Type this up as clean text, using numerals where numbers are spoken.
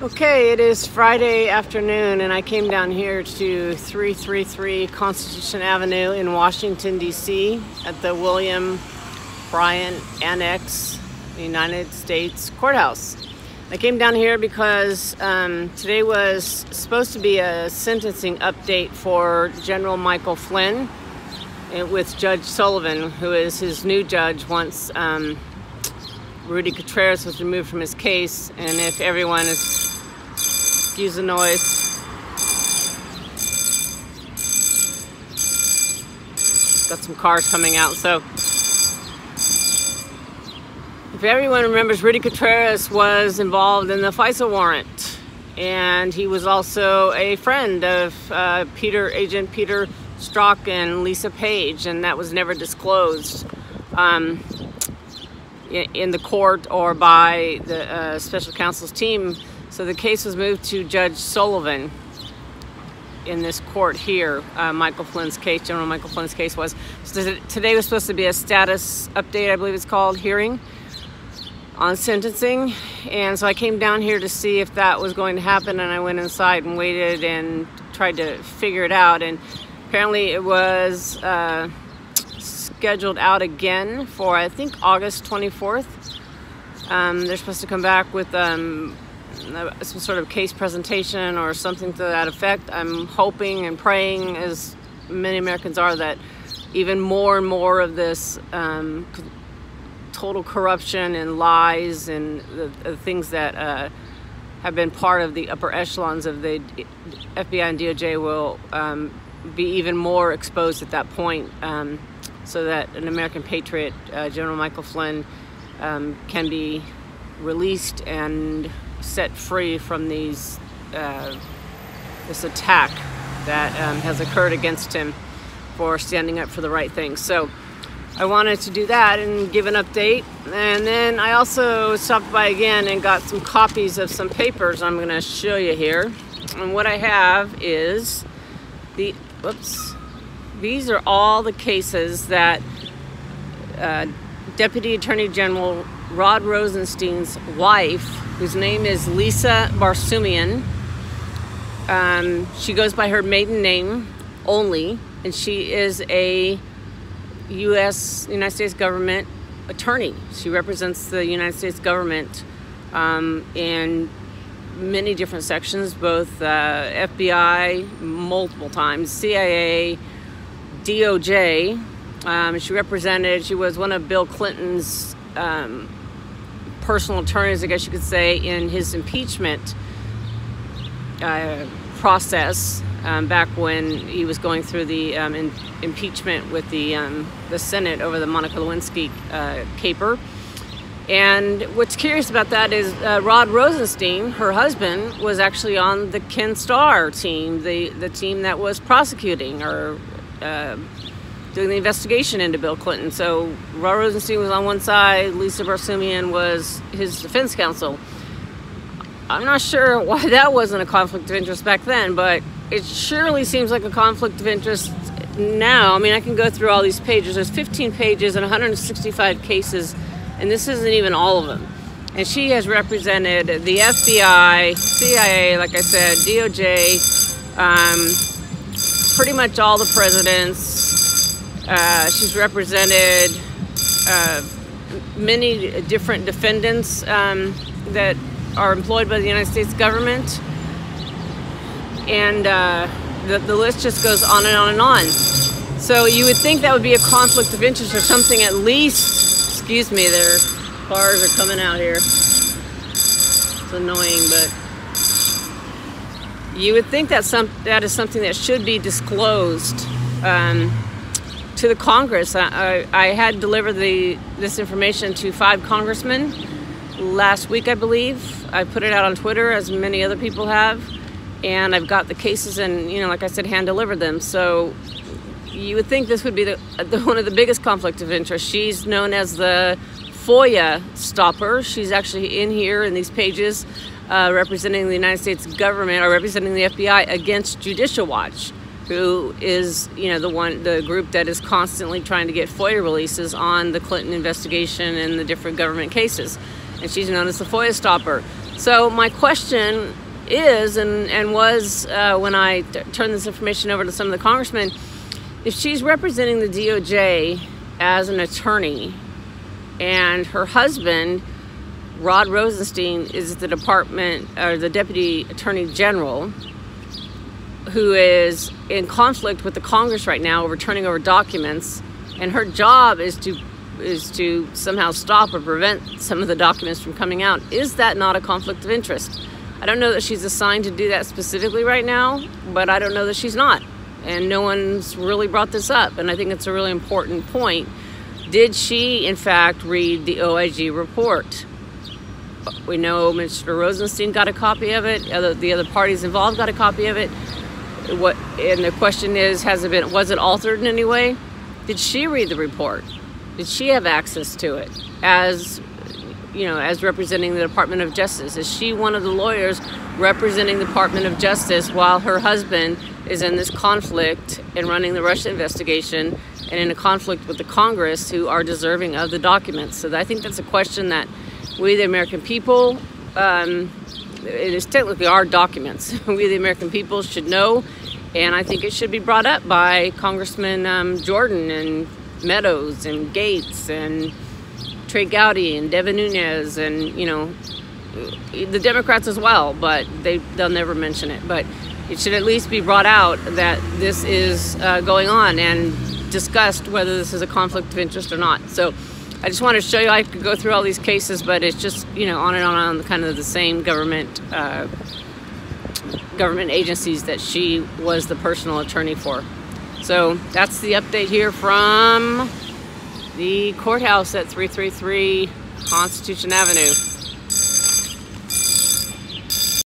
Okay, it is Friday afternoon and I came down here to 333 Constitution Avenue in Washington, D.C. at the William Bryan Annex, United States Courthouse. I came down here because today was supposed to be a sentencing update for General Michael Flynn with Judge Sullivan, who is his new judge once Rudy Contreras was removed from his case. And if everyone is, excuse the noise, got some cars coming out. So if everyone remembers, Rudy Contreras was involved in the FISA warrant, and he was also a friend of Agent Peter Strzok and Lisa Page, and that was never disclosed in the court or by the special counsel's team. So the case was moved to Judge Sullivan in this court here. Michael Flynn's case, General Michael Flynn's case was. So today was supposed to be a status update, I believe it's called, hearing on sentencing. And so I came down here to see if that was going to happen, and I went inside and waited and tried to figure it out. And apparently it was scheduled out again for, I think, August 24th. They're supposed to come back with some sort of case presentation or something to that effect. I'm hoping and praying, as many Americans are, that even more and more of this total corruption and lies and the things that have been part of the upper echelons of the FBI and DOJ will be even more exposed at that point, so that an American patriot, General Michael Flynn, can be released and set free from this attack that has occurred against him for standing up for the right thing. So I wanted to do that and give an update. And then I also stopped by again and got some copies of some papers I'm going to show you here. And what I have is these are all the cases that Deputy Attorney General Rod Rosenstein's wife, whose name is Lisa Barsumian, she goes by her maiden name only, and she is a United States government attorney. She represents the United States government in many different sections, both FBI multiple times, CIA, DOJ. She was one of Bill Clinton's personal attorneys, I guess you could say, in his impeachment process back when he was going through the impeachment with the Senate over the Monica Lewinsky caper. And what's curious about that is Rod Rosenstein, her husband, was actually on the Ken Starr team, the team that was prosecuting or doing the investigation into Bill Clinton. So Rod Rosenstein was on one side, Lisa Barsumian was his defense counsel. I'm not sure why that wasn't a conflict of interest back then, but it surely seems like a conflict of interest now. I mean, I can go through all these pages. There's 15 pages and 165 cases, and this isn't even all of them. And she has represented the FBI, CIA, like I said, DOJ, pretty much all the presidents. She's represented many different defendants that are employed by the United States government. And the list just goes on and on and on. So you would think that would be a conflict of interest or something, at least. Excuse me, their cars are coming out here. It's annoying, but you would think that is something that should be disclosed to the Congress. I had delivered this information to 5 congressmen last week, I believe. I put it out on Twitter, as many other people have, and I've got the cases and, like I said, hand delivered them. So you would think this would be one of the biggest conflict of interest. She's known as the FOIA stopper. She's actually in here in these pages representing the United States government, or representing the FBI against Judicial Watch, who is, the group that is constantly trying to get FOIA releases on the Clinton investigation and the different government cases. And she's known as the FOIA stopper. So my question is, and was when I turned this information over to some of the congressmen, if she's representing the DOJ as an attorney and her husband, Rod Rosenstein, is the the Deputy Attorney General, who is in conflict with the Congress right now over turning over documents, and her job is to somehow stop or prevent some of the documents from coming out, is that not a conflict of interest? I don't know that she's assigned to do that specifically right now, but I don't know that she's not. And no one's really brought this up, and I think it's a really important point. Did she, in fact, read the OIG report? We know Mr. Rosenstein got a copy of it. The other parties involved got a copy of it. And the question is, was it altered in any way? Did she read the report? Did she have access to it as representing the Department of Justice? Is she one of the lawyers representing the Department of Justice while her husband is in this conflict and running the Russia investigation and in a conflict with the Congress, who are deserving of the documents? So I think that's a question that we, the American people, it is technically our documents, we, the American people, should know, and I think it should be brought up by Congressman Jordan and Meadows and Gates and Trey Gowdy and Devin Nunes and, the Democrats as well, but they'll never mention it. But it should at least be brought out that this is going on and discussed whether this is a conflict of interest or not. So I just wanted to show you, I could go through all these cases, but it's just, on and on, kind of the same government agencies that she was the personal attorney for. So that's the update here from the courthouse at 333 Constitution Avenue.